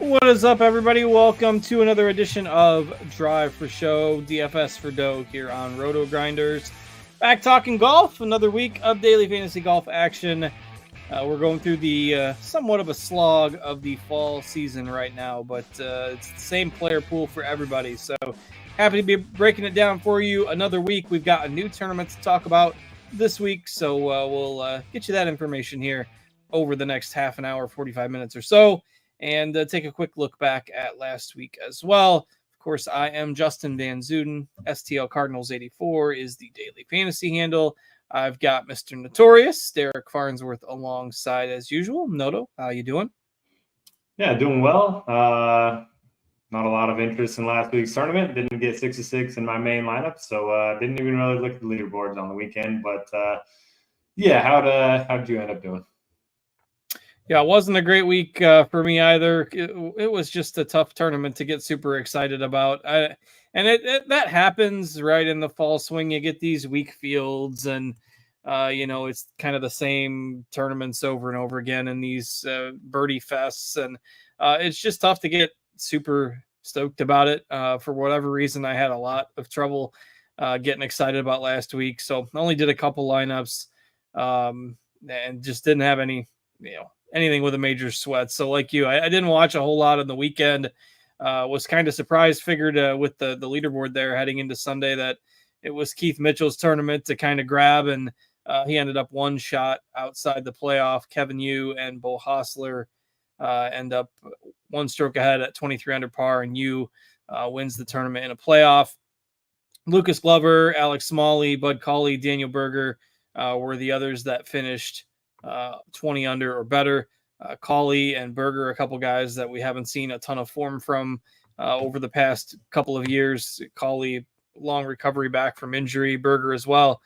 What is up, everybody? Welcome to another edition of Drive for Show, DFS for Dough here on RotoGrinders. Back talking golf, another week of daily fantasy golf action. We're going through the somewhat of a slog of the fall season right now, but it's the same player pool for everybody. So happy to be breaking it down for you another week. We've got a new tournament to talk about this week, so we'll get you that information here over the next half an hour, 45 minutes or so, and take a quick look back at last week as well. Of course, I am Justin Van Zuiden. STL Cardinals 84 is the daily fantasy handle. I've got Mr. Notorious, Derek Farnsworth, alongside as usual. Noto, how you doing? Yeah, doing well. Not a lot of interest in last week's tournament. Didn't get 66 in my main lineup, so didn't even really look at the leaderboards on the weekend. But yeah, how'd you end up doing? Yeah, it wasn't a great week for me either. It was just a tough tournament to get super excited about. That happens right in the fall swing. You get these weak fields, and it's kind of the same tournaments over and over again in these birdie fests, and it's just tough to get super stoked about it. For whatever reason, I had a lot of trouble getting excited about last week, so I only did a couple lineups and just didn't have anything with a major sweat. So like you, I didn't watch a whole lot on the weekend. Was kind of surprised, figured with the leaderboard there heading into Sunday that it was Keith Mitchell's tournament to kind of grab, and he ended up one shot outside the playoff. Kevin Yu and Bo Hostler end up one stroke ahead at 23 under par, and Yu wins the tournament in a playoff. Lucas Glover, Alex Smalley, Bud Cauley, Daniel Berger were the others that finished 20 under or better. Cauley and Berger, a couple guys that we haven't seen a ton of form from over the past couple of years. Cauley, long recovery back from injury. Berger as well.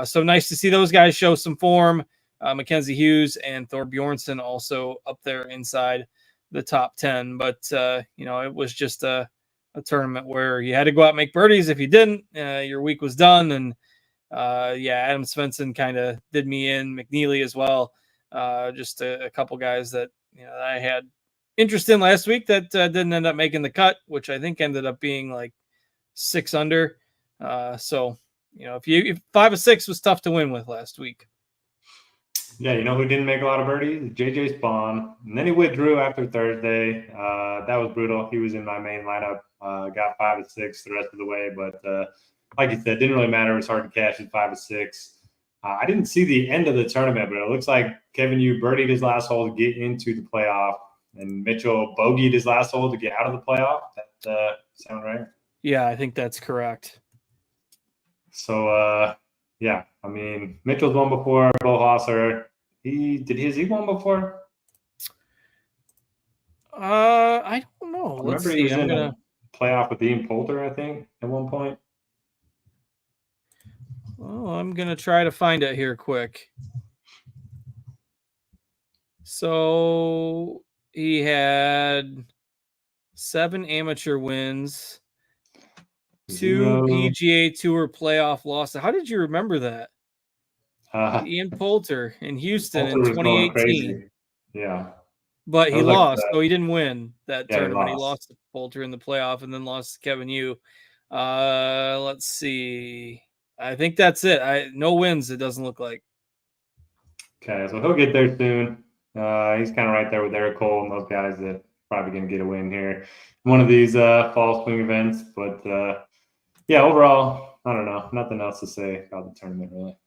So nice to see those guys show some form. Mackenzie Hughes and Thor Bjornsson also up there inside the top 10. But, it was just a tournament where you had to go out and make birdies. If you didn't, your week was done. And Adam Svensson kind of did me in. McNeely as well. Just a couple guys that I had interest in last week that didn't end up making the cut, which I think ended up being like 6 under. If 5 of 6 was tough to win with last week. Yeah, who didn't make a lot of birdies? JJ Spawn. And then he withdrew after Thursday. That was brutal. He was in my main lineup. Got 5 of 6 the rest of the way, but like you said, didn't really matter. It was hard to cash at 5 of 6. I didn't see the end of the tournament, but it looks like Kevin Yu birdied his last hole to get into the playoff, and Mitchell bogeyed his last hole to get out of the playoff. That sound right? Yeah, I think that's correct. So, Mitchell's won before. Bo Hostler, he won before? I don't know. Let's see. He was in a playoff with Ian Poulter, I think, at one point. Oh, I'm going to try to find it here quick. So he had 7 amateur wins, 2 PGA Tour playoff losses. How did you remember that? Ian Poulter in Houston in 2018. Yeah. But he lost, so he didn't win that tournament. He lost to Poulter in the playoff and then lost to Kevin Yu. Let's see. I think that's it. No wins, it doesn't look like. Okay, so he'll get there soon. He's kind of right there with Eric Cole and those guys that are probably going to get a win here. One of these fall swing events. But, overall, I don't know. Nothing else to say about the tournament, really.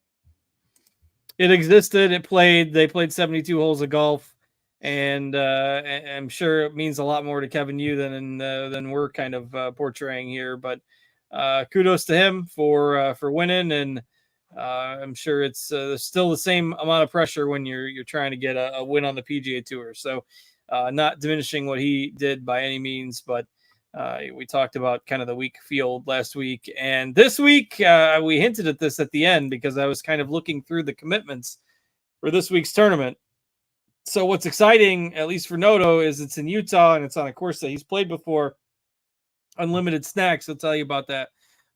It existed. They played 72 holes of golf. And I'm sure it means a lot more to Kevin Yu than we're kind of portraying here. But kudos to him for winning, and I'm sure it's still the same amount of pressure when you're trying to get a win on the PGA Tour. So not diminishing what he did by any means, but we talked about kind of the weak field last week, and this week we hinted at this at the end because I was kind of looking through the commitments for this week's tournament. So what's exciting, at least for Noto, is it's in Utah and it's on a course that he's played before. Unlimited Snacks, I'll tell you about that.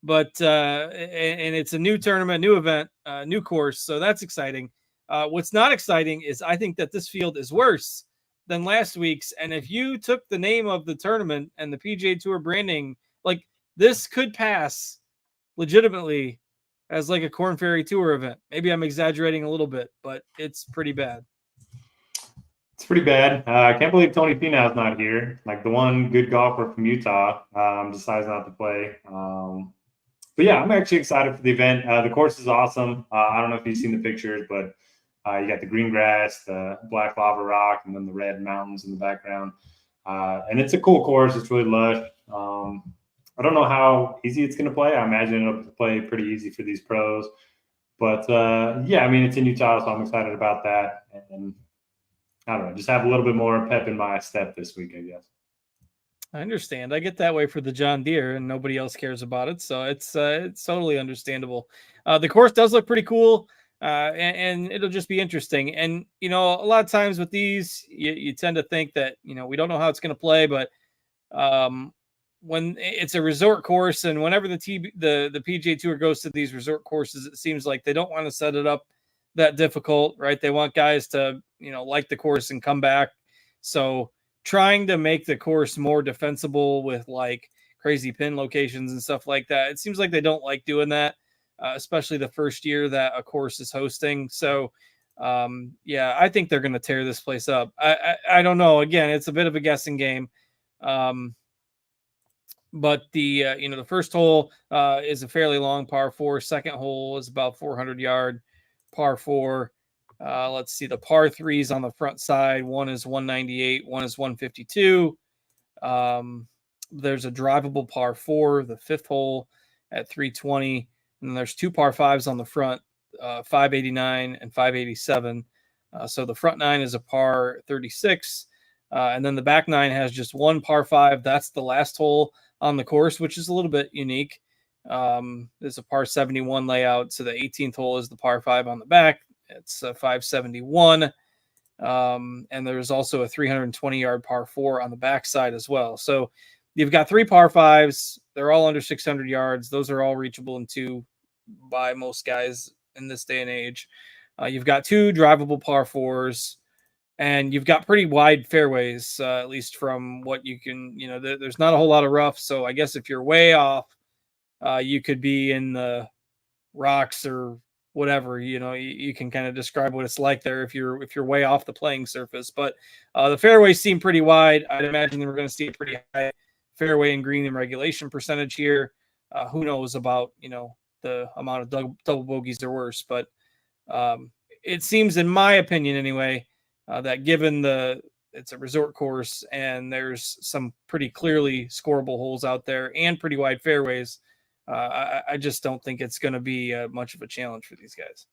But and it's a new tournament, new event, new course, so that's exciting. What's not exciting is I think that this field is worse than last week's. And if you took the name of the tournament and the PGA Tour branding, like this could pass legitimately as like a Corn Ferry Tour event. Maybe I'm exaggerating a little bit, but it's pretty bad. It's pretty bad. I can't believe Tony Finau's not here. Like the one good golfer from Utah decides not to play. But yeah, I'm actually excited for the event. The course is awesome. I don't know if you've seen the pictures, but you got the green grass, the black lava rock, and then the red mountains in the background. And it's a cool course. It's really lush. I don't know how easy it's going to play. I imagine it'll play pretty easy for these pros. But yeah, I mean, it's in Utah, so I'm excited about that. And I don't know, just have a little bit more pep in my step this week, I guess. I understand. I get that way for the John Deere, and nobody else cares about it, so it's totally understandable. The course does look pretty cool, and it'll just be interesting. And a lot of times with these, you tend to think that we don't know how it's going to play, but when it's a resort course, and whenever the PGA Tour goes to these resort courses, it seems like they don't want to set it up that difficult, right? They want guys to like the course and come back. So trying to make the course more defensible with like crazy pin locations and stuff like that, it seems like they don't like doing that, especially the first year that a course is hosting. So yeah, I think they're going to tear this place up. I don't know. Again, it's a bit of a guessing game. But the the first hole is a fairly long par 4. Second hole is about 400-yard par 4. Let's see, the par 3s on the front side. One is 198, one is 152. There's a drivable par 4, the fifth hole at 320, and then there's two par 5s on the front, 589 and 587. So the front 9 is a par 36, and then the back 9 has just one par 5. That's the last hole on the course, which is a little bit unique. There's a par 71 layout, so the 18th hole is the par 5 on the back. It's a 571, and there's also a 320-yard par 4 on the backside as well. So you've got 3 par 5s. They're all under 600 yards. Those are all reachable in 2 by most guys in this day and age. You've got 2 drivable par 4s. And you've got pretty wide fairways, at least from what you can, there's not a whole lot of rough. So I guess if you're way off, you could be in the rocks or whatever, you can kind of describe what it's like there if you're way off the playing surface. But the fairways seem pretty wide. I'd imagine we're going to see a pretty high fairway and green and regulation percentage here. Who knows about, the amount of double bogeys there worse. But it seems, in my opinion anyway, that given it's a resort course and there's some pretty clearly scoreable holes out there and pretty wide fairways, I just don't think it's going to be much of a challenge for these guys.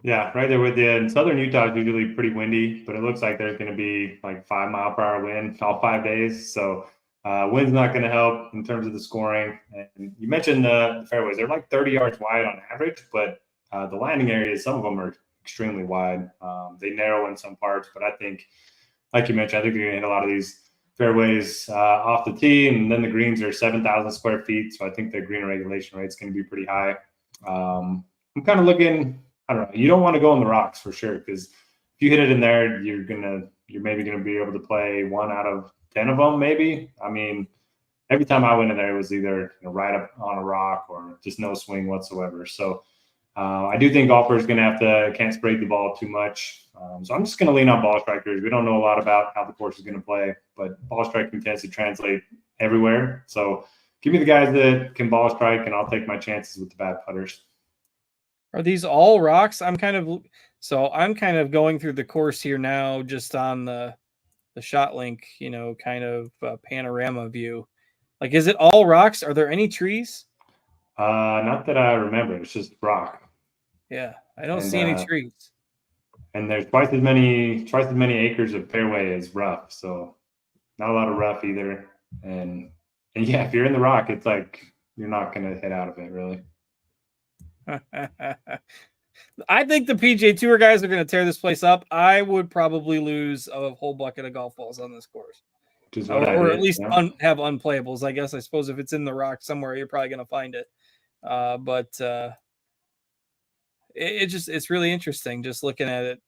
Yeah, right there with you. And Southern Utah is usually pretty windy, but it looks like there's going to be like 5-mile-per-hour wind all 5 days. So wind's not going to help in terms of the scoring. And you mentioned the fairways. They're like 30 yards wide on average, but the landing areas, some of them are extremely wide. They narrow in some parts, but I think, like you mentioned, I think you're going to hit a lot of these fairways off the tee, and then the greens are 7,000 square feet, so I think the green regulation rate is going to be pretty high. I'm kind of looking, I don't know, you don't want to go on the rocks for sure, because if you hit it in there, you're maybe going to be able to play 1 out of 10 of them, maybe. I mean, every time I went in there, it was either right up on a rock or just no swing whatsoever. So I do think golfers going to can't spray the ball too much. So I'm just going to lean on ball strikers. We don't know a lot about how the course is going to play, but ball striking tends to translate everywhere. So give me the guys that can ball strike, and I'll take my chances with the bad putters. Are these all rocks? I'm kind of going through the course here now, just on the shot link, kind of panorama view. Like, is it all rocks? Are there any trees? Not that I remember. It's just rock. Yeah, I don't see any trees. And there's twice as many acres of fairway as rough, so not a lot of rough either. And yeah, if you're in the rock, it's like you're not going to hit out of it really. I think the PGA Tour guys are going to tear this place up. I would probably lose a whole bucket of golf balls on this course, or at least have unplayables. I guess. I suppose if it's in the rock somewhere, you're probably going to find it. But it's really interesting just looking at it,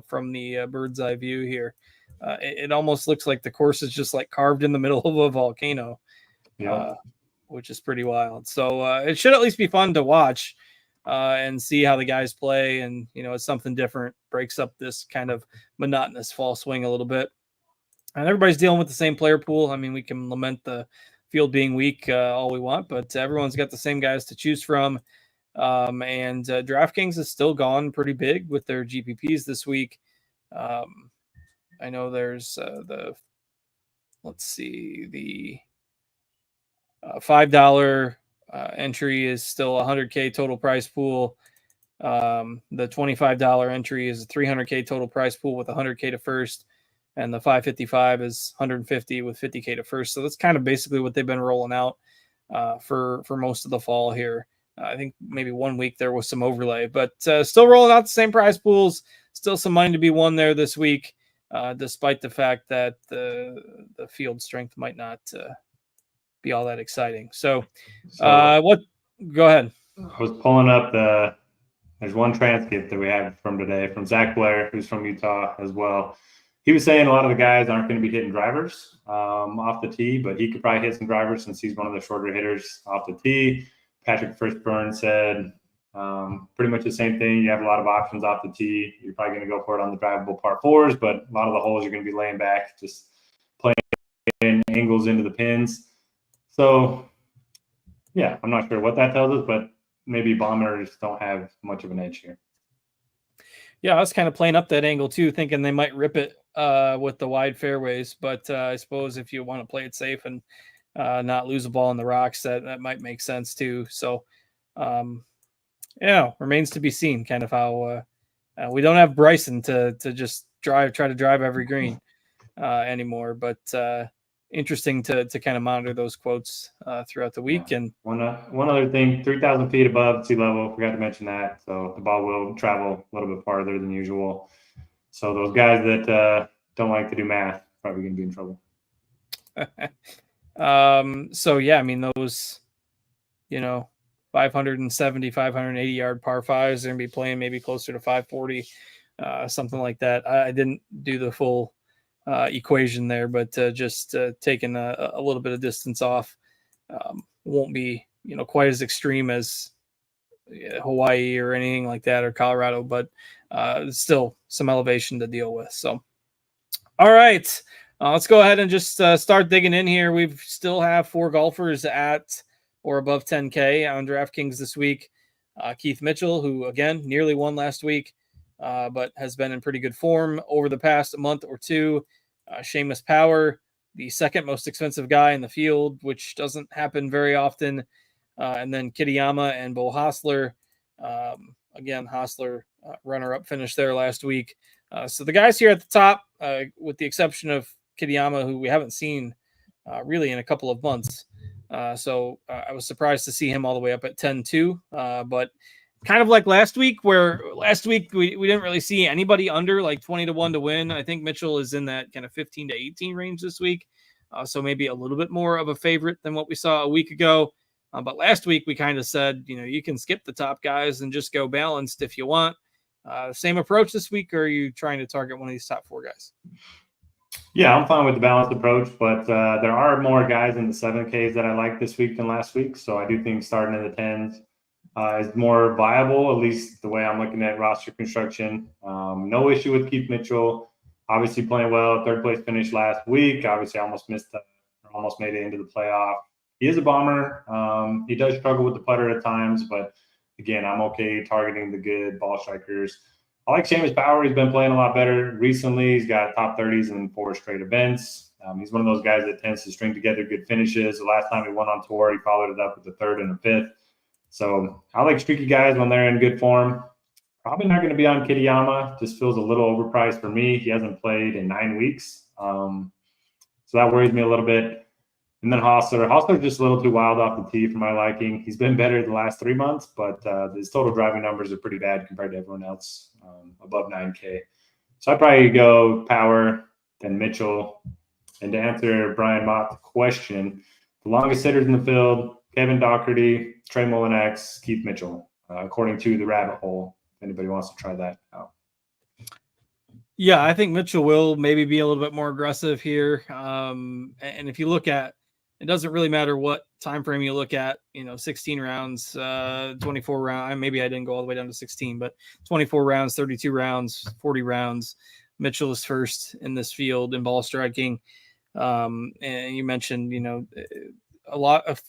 from the bird's eye view here. it almost looks like the course is just like carved in the middle of a volcano, which is pretty wild. So it should at least be fun to watch and see how the guys play. And, it's something different, breaks up this kind of monotonous fall swing a little bit. And everybody's dealing with the same player pool. I mean, we can lament the field being weak all we want, but everyone's got the same guys to choose from. And DraftKings has still gone pretty big with their GPPs this week. I know there's the $5 entry is still a $100K total prize pool. The $25 entry is a $300K total prize pool with $100K to first. And the 555 is 150 with 50K to first. So that's kind of basically what they've been rolling out for most of the fall here. I think maybe 1 week there was some overlay, but still rolling out the same prize pools. Still some money to be won there this week, despite the fact that the field strength might not be all that exciting. So go ahead. I was pulling up there's one transcript that we have from today from Zach Blair, who's from Utah as well. He was saying a lot of the guys aren't going to be hitting drivers off the tee, but he could probably hit some drivers since he's one of the shorter hitters off the tee. Patrick Fishburne said pretty much the same thing. You have a lot of options off the tee. You're probably going to go for it on the drivable par fours, but a lot of the holes you're going to be laying back, just playing angles into the pins. So, yeah, I'm not sure what that tells us, but maybe bombers don't have much of an edge here. Yeah, I was kind of playing up that angle too, thinking they might rip it with the wide fairways. But I suppose if you want to play it safe and not lose a ball in the rocks, that might make sense too. So, remains to be seen kind of how we don't have Bryson to just try to drive every green anymore. But interesting to kind of monitor those quotes throughout the week. And one other thing, 3,000 feet above sea level, forgot to mention that. So the ball will travel a little bit farther than usual. So those guys that don't like to do math probably going to be in trouble. So yeah, I mean, those, 570, 580 yard par fives, they're going to be playing maybe closer to 540, something like that. I didn't do the full equation there, but just taking a little bit of distance off won't be, quite as extreme as Hawaii or anything like that, or Colorado, but still some elevation to deal with. So, all right. Let's go ahead and just start digging in here. We still have 4 golfers at or above 10K on DraftKings this week. Keith Mitchell, who, again, nearly won last week, but has been in pretty good form over the past month or two. Seamus Power, the second most expensive guy in the field, which doesn't happen very often. And then Kitayama and Bo Hostler. Again, Hostler, runner-up finish there last week. So the guys here at the top, with the exception of Kitayama, who we haven't seen really in a couple of months. So I was surprised to see him all the way up at 10-2. But kind of like last week, where last week we didn't really see anybody under like 20-1 to win. I think Mitchell is in that kind of 15 to 18 range this week. So maybe a little bit more of a favorite than what we saw a week ago. But last week we kind of said, you can skip the top guys and just go balanced if you want. Same approach this week, or are you trying to target one of these top 4 guys? Yeah, I'm fine with the balanced approach, but there are more guys in the 7Ks that I like this week than last week. So I do think starting in the 10s is more viable, at least the way I'm looking at roster construction. No issue with Keith Mitchell. Obviously playing well, 3rd place finish last week. Obviously almost made it into the playoff. He is a bomber. He does struggle with the putter at times, but again, I'm okay targeting the good ball strikers. I like Seamus Power. He's been playing a lot better recently. He's got top 30s in 4 straight events. He's one of those guys that tends to string together good finishes. The last time he won on tour, he followed it up with the 3rd and the 5th. So I like streaky guys when they're in good form. Probably not going to be on Kitayama. Just feels a little overpriced for me. He hasn't played in 9 weeks. So that worries me a little bit. And then Hostler's just a little too wild off the tee for my liking. He's been better the last 3 months, but his total driving numbers are pretty bad compared to everyone else above 9K. So I'd probably go Power, then Mitchell. And to answer Brian Mott's question, the longest hitters in the field, Kevin Doherty, Trey Mullinax, Keith Mitchell, according to the rabbit hole, if anybody wants to try that out. Yeah, I think Mitchell will maybe be a little bit more aggressive here. And if you look at, it doesn't really matter what time frame you look at, 16 rounds, 24 rounds. Maybe I didn't go all the way down to 16, but 24 rounds, 32 rounds, 40 rounds. Mitchell is first in this field in ball striking. And you mentioned, a lot of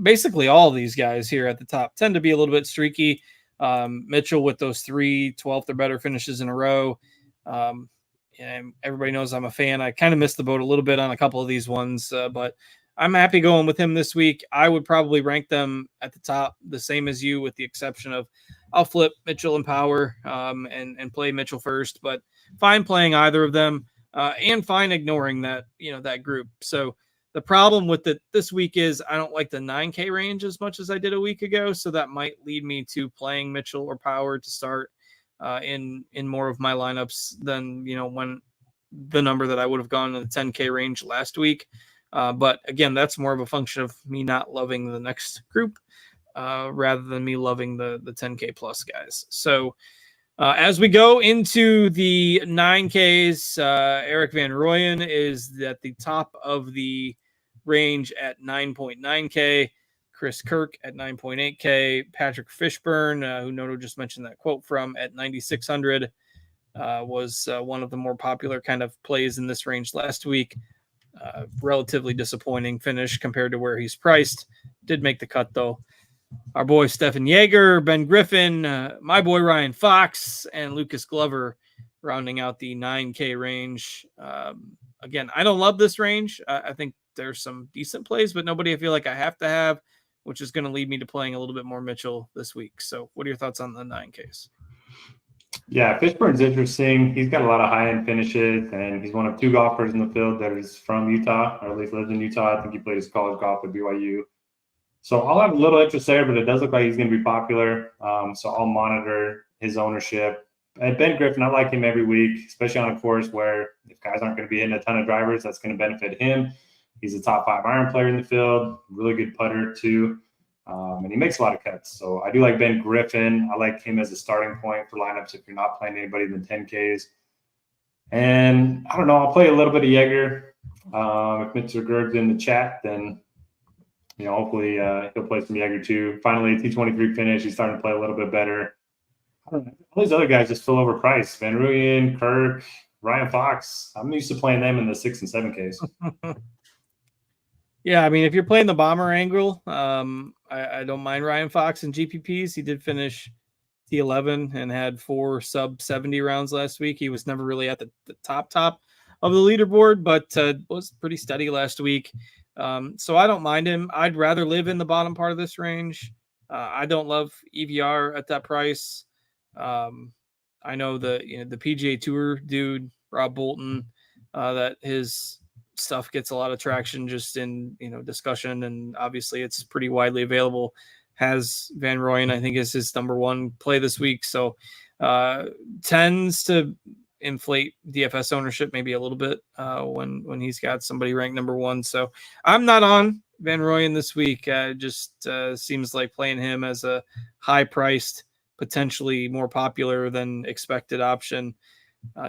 basically all of these guys here at the top tend to be a little bit streaky. Mitchell with those 3 12th or better finishes in a row. And everybody knows I'm a fan. I kind of missed the boat a little bit on a couple of these ones, but I'm happy going with him this week. I would probably rank them at the top, the same as you, with the exception of I'll flip Mitchell and Power and play Mitchell first, but fine playing either of them and fine ignoring that, that group. So the problem with this week is I don't like the 9K range as much as I did a week ago. So that might lead me to playing Mitchell or Power to start in more of my lineups than, when the number that I would have gone in the 10K range last week. But again, that's more of a function of me not loving the next group rather than me loving the 10K plus guys. So as we go into the 9Ks, Eric Van Rooyen is at the top of the range at 9.9K. Chris Kirk at 9.8K. Patrick Fishburne, who Noto just mentioned that quote from, at 9,600 was one of the more popular kind of plays in this range last week. Relatively disappointing finish compared to where he's priced. Did make the cut, though. Our boy Stephan Jaeger, Ben Griffin, my boy Ryan Fox, and Lucas Glover rounding out the 9K range. Again, I don't love this range. I think there's some decent plays, but nobody I feel like I have to have, which is going to lead me to playing a little bit more Mitchell this week. So what are your thoughts on the 9Ks? Yeah, Fishburne's interesting. He's got a lot of high-end finishes, and he's one of 2 golfers in the field that is from Utah, or at least lives in Utah. I think he played his college golf at BYU. So I'll have a little interest there, but it does look like he's going to be popular. So I'll monitor his ownership. And Ben Griffin, I like him every week, especially on a course where if guys aren't going to be hitting a ton of drivers, that's going to benefit him. He's a top 5 iron player in the field, really good putter too. And he makes a lot of cuts. So I do like Ben Griffin. I like him as a starting point for lineups if you're not playing anybody in the 10Ks. And I don't know, I'll play a little bit of Jaeger. If Mr. Gerb's in the chat, then hopefully he'll play some Jaeger too. Finally, T23 finish. He's starting to play a little bit better. I don't know. All these other guys just feel overpriced. Van Rooyen, Kirk, Ryan Fox. I'm used to playing them in the 6 and 7Ks. Yeah, I mean, if you're playing the bomber angle, I don't mind Ryan Fox in GPPs. He did finish T11 and had 4 sub 70 rounds last week. He was never really at the top of the leaderboard, but was pretty steady last week. So I don't mind him. I'd rather live in the bottom part of this range. I don't love EVR at that price. I know the PGA Tour dude, Rob Bolton, that his stuff gets a lot of traction just in discussion, and obviously it's pretty widely available. Has Van Rooyen, I think, is his number 1 play this week. So tends to inflate DFS ownership maybe a little bit when he's got somebody ranked number 1. So I'm not on Van Rooyen this week. Just seems like playing him as a high-priced, potentially more popular than expected option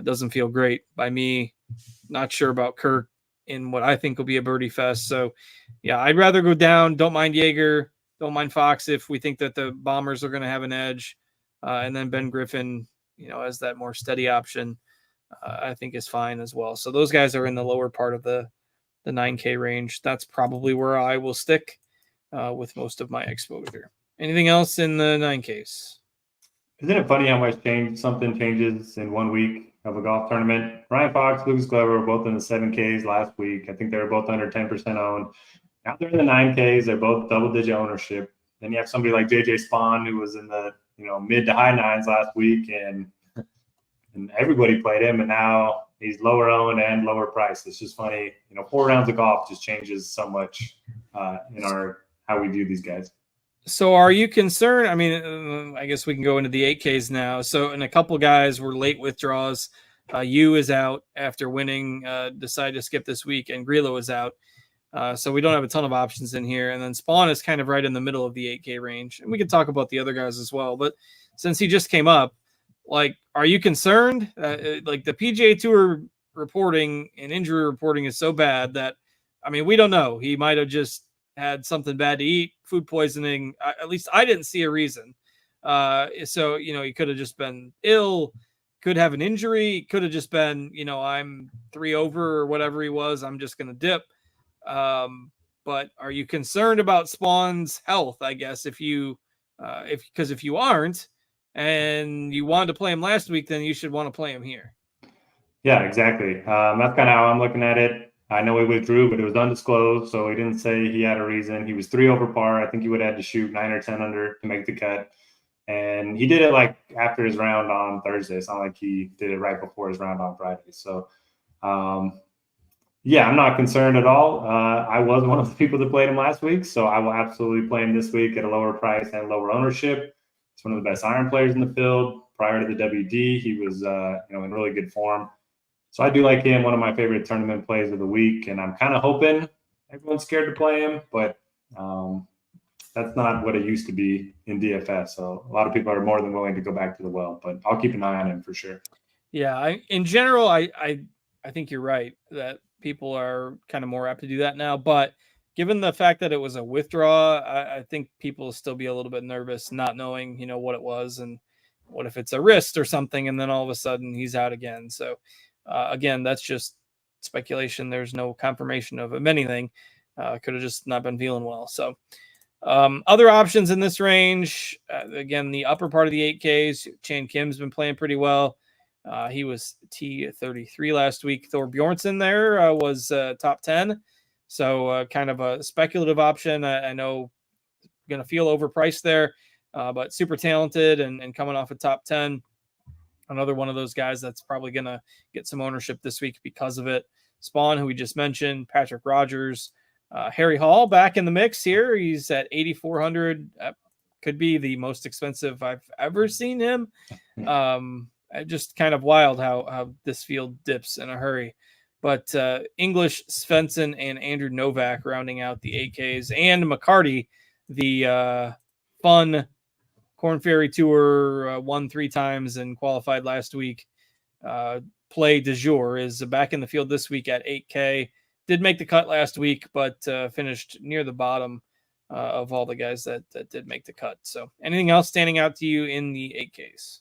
doesn't feel great by me. Not sure about Kirk in what I think will be a birdie fest. So yeah, I'd rather go down. Don't mind Jaeger. Don't mind Fox if we think that the Bombers are going to have an edge. And then Ben Griffin, as that more steady option, I think is fine as well. So those guys are in the lower part of the 9K range. That's probably where I will stick with most of my exposure. Anything else in the 9Ks? Isn't it funny how much something changes in 1 week of a golf tournament? Ryan Fox, Lucas Glover were both in the 7Ks last week. I think they were both under 10% owned. Now they're in the 9Ks. They're both double-digit ownership. Then you have somebody like JJ Spawn, who was in the mid to high 9s last week, and everybody played him, and now he's lower owned and lower priced. It's just funny. 4 rounds of golf just changes so much in how we view these guys. So are you concerned? I mean, I guess we can go into the 8Ks now. So, and a couple guys were late withdrawals. Yu is out after winning, decided to skip this week, and Grillo is out. So we don't have a ton of options in here. And then Spawn is kind of right in the middle of the 8K range. And we can talk about the other guys as well. But since he just came up, like, are you concerned? Like the PGA Tour reporting and injury reporting is so bad that, I mean, we don't know. He might have just had something bad to eat, food poisoning. At least I didn't see a reason. So, he could have just been ill, could have an injury, could have just been, I'm 3 over or whatever he was. I'm just going to dip. But are you concerned about Spawn's health? I guess if you aren't, and you wanted to play him last week, then you should want to play him here. Yeah, exactly. That's kind of how I'm looking at it. I know he withdrew, but it was undisclosed, so he didn't say he had a reason. He was 3 over par. I think he would have had to shoot 9 or 10 under to make the cut. And he did it like after his round on Thursday. It's not like he did it right before his round on Friday. So, yeah, I'm not concerned at all. I was one of the people that played him last week, so I will absolutely play him this week at a lower price and lower ownership. He's one of the best iron players in the field. Prior to the WD, he was in really good form. So I do like him, one of my favorite tournament plays of the week, and I'm kind of hoping everyone's scared to play him, but that's not what it used to be in DFS. So a lot of people are more than willing to go back to the well, but I'll keep an eye on him for sure. Yeah, in general, I think you're right that people are kind of more apt to do that now. But given the fact that it was a withdraw, I think people will still be a little bit nervous, not knowing, what it was, and what if it's a wrist or something, and then all of a sudden he's out again. So again, that's just speculation. There's no confirmation of anything. Could have just not been feeling well. So other options in this range, again, the upper part of the 8Ks, Chan Kim's been playing pretty well. He was T33 last week. Thor Bjornsson there was top 10. So kind of a speculative option. I know going to feel overpriced there, but super talented and coming off a top 10. Another one of those guys that's probably going to get some ownership this week because of it. Spawn, who we just mentioned, Patrick Rogers, Harry Hall back in the mix here. He's at 8,400. Could be the most expensive I've ever seen him. Just kind of wild how this field dips in a hurry. But English, Svensson, and Andrew Novak rounding out the 8Ks, and McCarty, the fun Korn Ferry Tour, won 3 times and qualified last week. Play du jour is back in the field this week at 8K. Did make the cut last week, but finished near the bottom of all the guys that did make the cut. So anything else standing out to you in the 8Ks?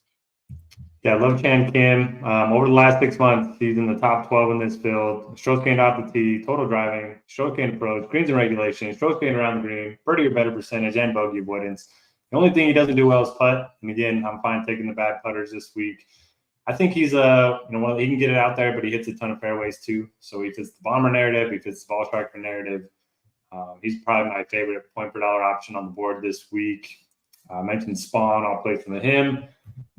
Yeah, I love Chan Kim. Over the last 6 months, he's in the top 12 in this field. Strokes gained off the tee, total driving, stroke gained approach, greens and regulation, strokes gained around the green, birdie or better percentage, and bogey avoidance. The only thing he doesn't do well is putt. And again, I'm fine taking the bad putters this week. I think he's he can get it out there, but he hits a ton of fairways too. So he fits the bomber narrative, he fits the ball striker narrative. He's probably my favorite point per dollar option on the board this week. I mentioned Spawn. I'll play some of him.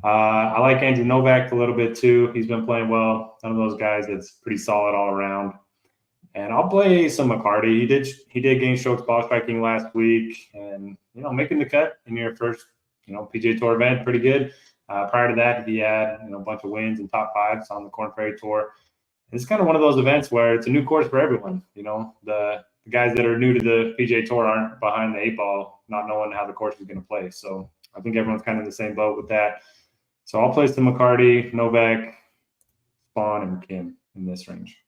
I like Andrew Novak a little bit too. He's been playing well. One of those guys that's pretty solid all around. And I'll play some McCarty. He did gain strokes ball striking last week, and making the cut in your first PGA Tour event, pretty good. Prior to that, he had a bunch of wins and top 5s on the Korn Ferry Tour. It's kind of one of those events where it's a new course for everyone. The guys that are new to the PGA Tour aren't behind the 8 ball, not knowing how the course is going to play. So I think everyone's kind of in the same boat with that. So I'll place the McCarty, Novak, Spawn, and Kim in this range.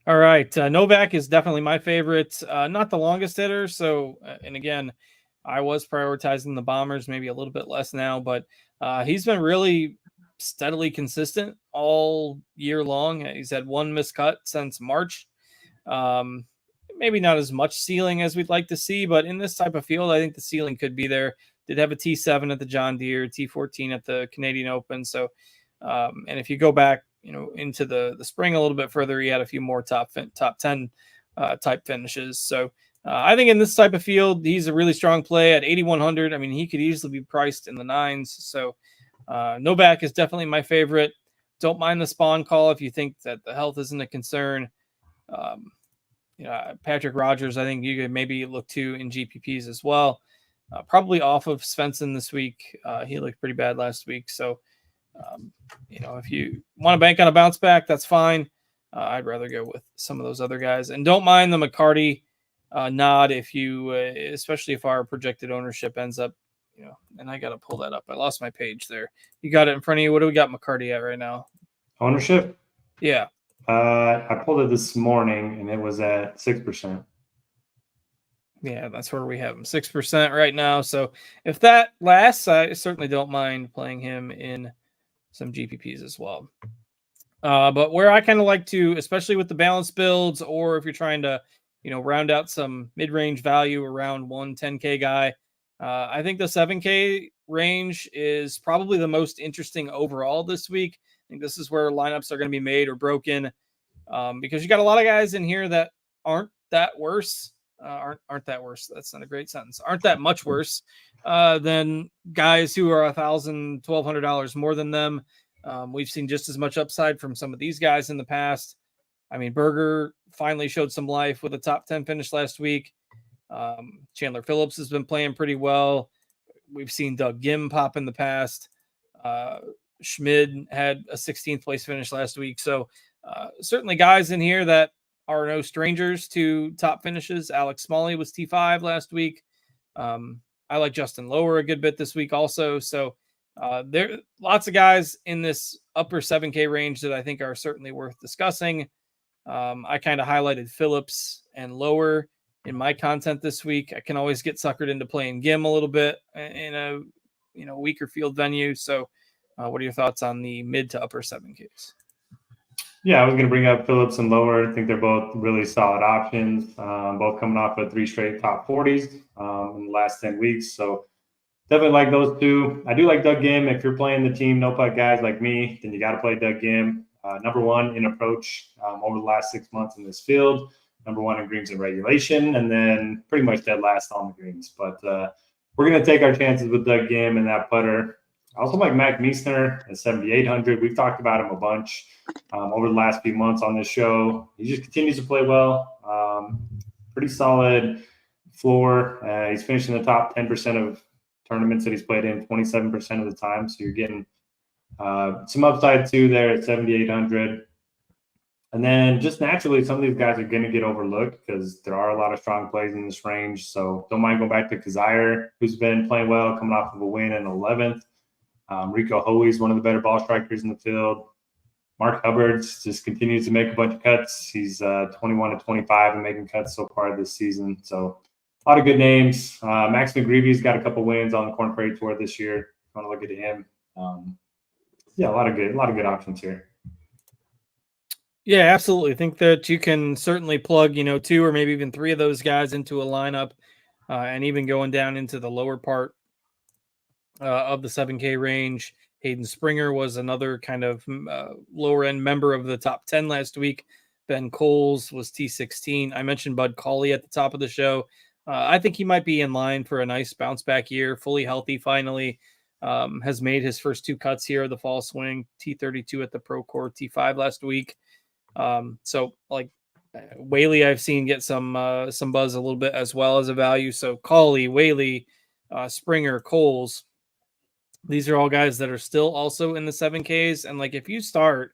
All right. Novak is definitely my favorite. Not the longest hitter. So, and again, I was prioritizing the bombers, maybe a little bit less now, but he's been really steadily consistent all year long. He's had 1 missed cut since March. Maybe not as much ceiling as we'd like to see, but in this type of field, I think the ceiling could be there. Did have a T7 at the John Deere, T14 at the Canadian Open. So, and if you go back, into the spring a little bit further, he had a few more top 10 type finishes. So I think in this type of field, he's a really strong play at 8,100. I mean, he could easily be priced in the 9s. So Novak is definitely my favorite. Don't mind the Spawn call if you think that the health isn't a concern. Patrick Rogers, I think you could maybe look to in GPPs as well. Probably off of Svensson this week. He looked pretty bad last week. So, if you want to bank on a bounce back, that's fine. I'd rather go with some of those other guys. And don't mind the McCarty nod if you, especially if our projected ownership ends up, and I got to pull that up. I lost my page there. You got it in front of you. What do we got McCarty at right now? Ownership? Yeah. I pulled it this morning, and it was at 6%. Yeah, that's where we have him, 6% right now. So if that lasts, I certainly don't mind playing him in some GPPs as well. But where I kind of like to, especially with the balance builds, or if you're trying to, round out some mid-range value around 10K guy, I think the 7K range is probably the most interesting overall this week. I think this is where lineups are going to be made or broken, because you got a lot of guys in here that aren't that worse. Aren't that worse. That's not a great sentence. Aren't that much worse than guys who are $1,000, $1,200 more than them. We've seen just as much upside from some of these guys in the past. I mean, Berger finally showed some life with a top 10 finish last week. Chandler Phillips has been playing pretty well. We've seen Doug Gim pop in the past. Schmid had a 16th place finish last week. So certainly guys in here that are no strangers to top finishes. Alex Smalley was T5 last week. I like Justin Lower a good bit this week also. So there are lots of guys in this upper 7K range that I think are certainly worth discussing. I kind of highlighted Phillips and Lower in my content this week. I can always get suckered into playing Gim a little bit in a weaker field venue. So what are your thoughts on the mid to upper 7Ks? Yeah, I was going to bring up Phillips and Lower. I think they're both really solid options, both coming off of 3 straight top 40s in the last 10 weeks. So definitely like those two. I do like Doug Gim. If you're playing the team no-putt guys like me, then you got to play Doug Gim. Number 1 in approach over the last 6 months in this field. Number 1 in greens and regulation, and then pretty much dead last on the greens. But we're going to take our chances with Doug Gim and that putter. I also like Mac Meisner at 7,800. We've talked about him a bunch over the last few months on this show. He just continues to play well. Pretty solid floor. He's finished in the top 10% of tournaments that he's played in 27% of the time. So you're getting some upside too there at 7,800. And then just naturally, some of these guys are going to get overlooked because there are a lot of strong plays in this range. So don't mind going back to Kazire, who's been playing well, coming off of a win in 11th. Rico Hoey is one of the better ball strikers in the field. Mark Hubbard just continues to make a bunch of cuts. He's 21-25 and making cuts so far this season. So a lot of good names. Max McGreevy's got a couple wins on the Corn Ferry Tour this year. If you want to look at him. A lot of good options here. Yeah, absolutely. I think that you can certainly plug, 2 or maybe even 3 of those guys into a lineup, and even going down into the lower part of the 7K range. Hayden Springer was another kind of lower end member of the top 10 last week. Ben Coles was T16. I mentioned Bud Cauley at the top of the show. I think he might be in line for a nice bounce back year, fully healthy finally. Has made his first 2 cuts here of the fall swing, T32 at the Pro Core, T5 last week. So like Whaley, I've seen get some buzz a little bit as well as a value. So Cauley, Whaley, Springer, Coles, these are all guys that are still also in the 7Ks. And like, if you start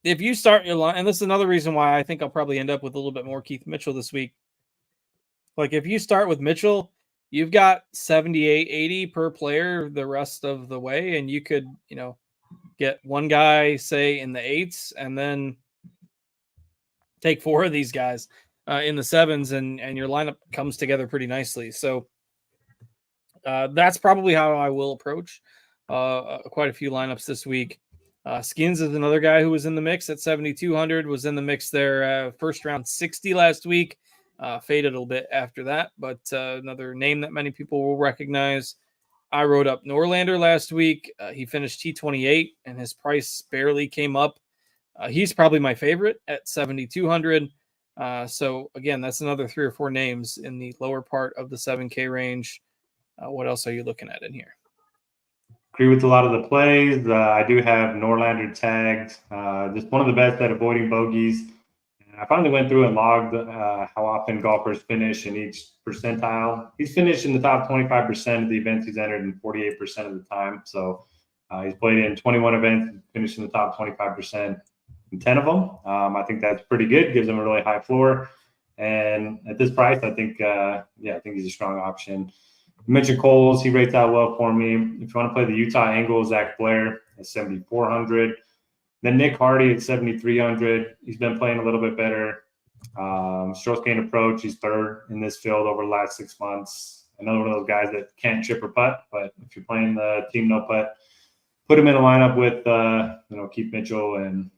your line, and this is another reason why I think I'll probably end up with a little bit more Keith Mitchell this week. Like if you start with Mitchell, you've got 78, 80 per player the rest of the way. And you could, get one guy, say, in the 8s, and then take 4 of these guys in the 7s, and your lineup comes together pretty nicely. So that's probably how I will approach quite a few lineups this week. Skins is another guy who was in the mix at 7,200, was in the mix there first round 60 last week, faded a little bit after that, but another name that many people will recognize. I wrote up Norlander last week. He finished T28, and his price barely came up. He's probably my favorite at 7,200. So, again, that's another 3 or 4 names in the lower part of the 7K range. What else are you looking at in here? Agree with a lot of the plays. I do have Norlander tagged. Just one of the best at avoiding bogeys. I finally went through and logged how often golfers finish in each percentile. He's finished in the top 25% of the events he's entered in 48% of the time. So he's played in 21 events, finished in the top 25% in 10 of them. I think that's pretty good. Gives him a really high floor. And at this price, I think, I think he's a strong option. Mitchell Coles, he rates out well for me. If you want to play the Utah angle, Zach Blair at 7,400. Then Nick Hardy at 7,300. He's been playing a little bit better. Stroke gain approach, he's third in this field over the last 6 months. Another one of those guys that can't chip or putt, but if you're playing the team no putt, put him in a lineup with Keith Mitchell and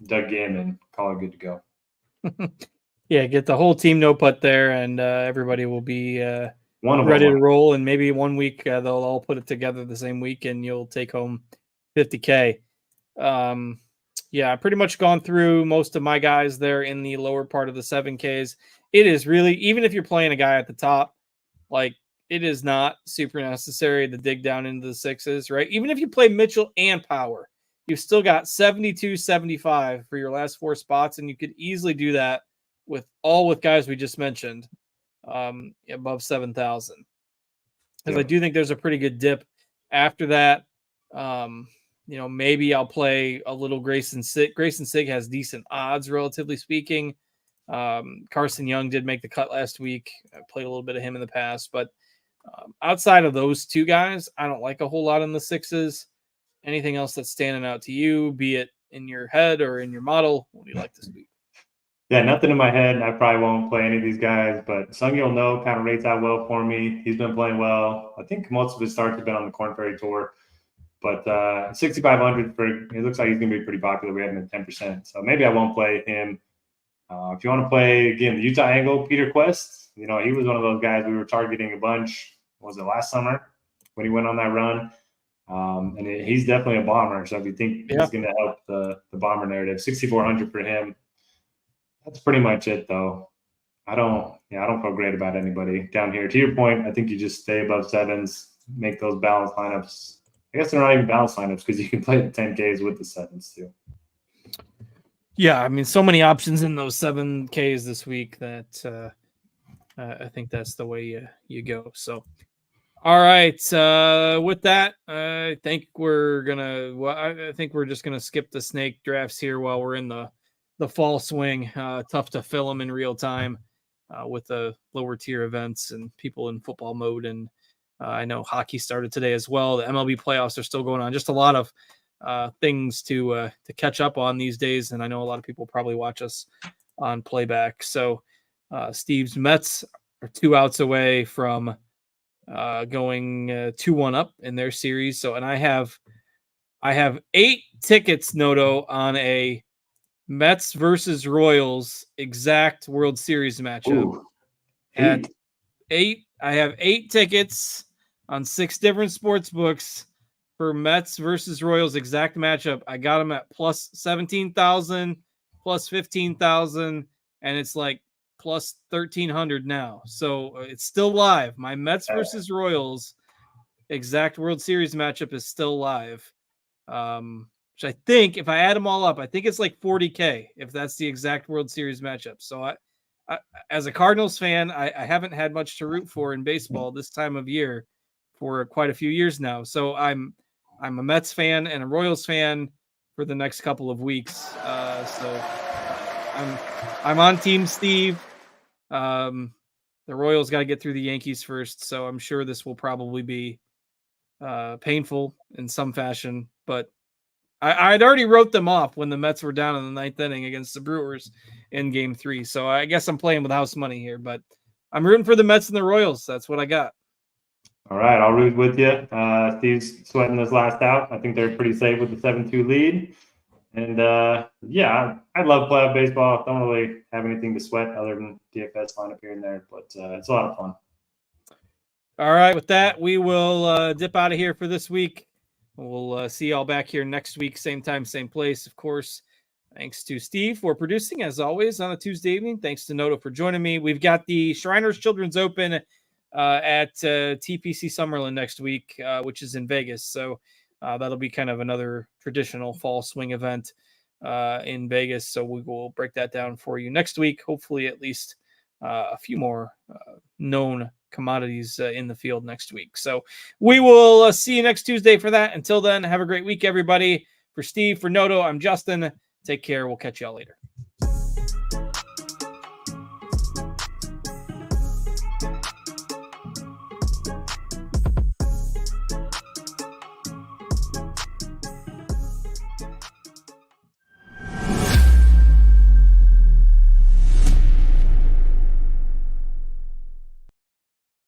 Doug Ginn and call it good to go. Yeah, get the whole team no putt there, and everybody will be ready to roll. And maybe 1 week they'll all put it together the same week, and you'll take home $50K. Yeah, I pretty much gone through most of my guys there in the lower part of the 7Ks. It is really, even if you're playing a guy at the top, like it is not super necessary to dig down into the sixes, right? Even if you play Mitchell and Power, you've still got 72, 75 for your last 4 spots, and you could easily do that with guys we just mentioned above 7,000. Because I do think there's a pretty good dip after that. Maybe I'll play a little Grayson Sig. Grayson Sig has decent odds, relatively speaking. Carson Young did make the cut last week. I played a little bit of him in the past, but outside of those 2 guys, I don't like a whole lot in the sixes. Anything else that's standing out to you, be it in your head or in your model? What do you like this week? Yeah, nothing in my head. I probably won't play any of these guys, but Sungyeol No kind of rates out well for me. He's been playing well. I think most of his starts have been on the Korn Ferry Tour. But 6,500 it looks like he's going to be pretty popular. We have him at 10%. So maybe I won't play him. If you want to play, again, the Utah angle, Peter Quest, he was one of those guys we were targeting a bunch. Was it last summer when he went on that run? And he's definitely a bomber. So if you think he's going to help the bomber narrative, 6,400 for him. That's pretty much it, though. I don't feel great about anybody down here. To your point, I think you just stay above sevens, make those balanced lineups. I guess they're not even balanced lineups because you can play the 10Ks with the sevens too. Yeah, I mean, so many options in those 7Ks this week that I think that's the way you go. So, all right. With that, I think we're just gonna skip the snake drafts here while we're in the fall swing. Tough to fill them in real time with the lower tier events and people in football mode. And I know hockey started today as well. The MLB playoffs are still going on. Just a lot of things to catch up on these days. And I know a lot of people probably watch us on playback. So Steve's Mets are 2 outs away from going 2-1 up in their series. So, and I have 8 tickets, Noto, on a Mets versus Royals exact World Series matchup. Ooh, at 8. I have 8 tickets on 6 different sports books for Mets versus Royals exact matchup. I got them at plus 17,000, plus 15,000, and it's like plus 1,300 now. So it's still live. My Mets versus Royals exact World Series matchup is still live. Which I think if I add them all up, I think it's like 40K if that's the exact World Series matchup. So I as a Cardinals fan, I haven't had much to root for in baseball this time of year for quite a few years now. So I'm a Mets fan and a Royals fan for the next couple of weeks. So I'm on Team Steve. The Royals got to get through the Yankees first, so I'm sure this will probably be painful in some fashion. But I'd already wrote them off when the Mets were down in the 9th inning against the Brewers in Game 3. So I guess I'm playing with house money here, but I'm rooting for the Mets and the Royals. That's what I got. All right, I'll root with you. Steve's sweating this last out. I think they're pretty safe with the 7-2 lead. And I love playoff baseball. Don't really have anything to sweat other than DFS lineup here and there, but it's a lot of fun. All right, with that, we will dip out of here for this week. We'll see y'all back here next week, same time, same place, of course. Thanks to Steve for producing, as always, on a Tuesday evening. Thanks to Noto for joining me. We've got the Shriners Children's Open at TPC Summerlin next week, which is in Vegas. So that'll be kind of another traditional fall swing event in Vegas. So we will break that down for you next week. Hopefully at least a few more known commodities in the field next week. So we will see you next Tuesday for that. Until then, have a great week, everybody. For Steve, for Noto, I'm Justin. Take care. We'll catch y'all later.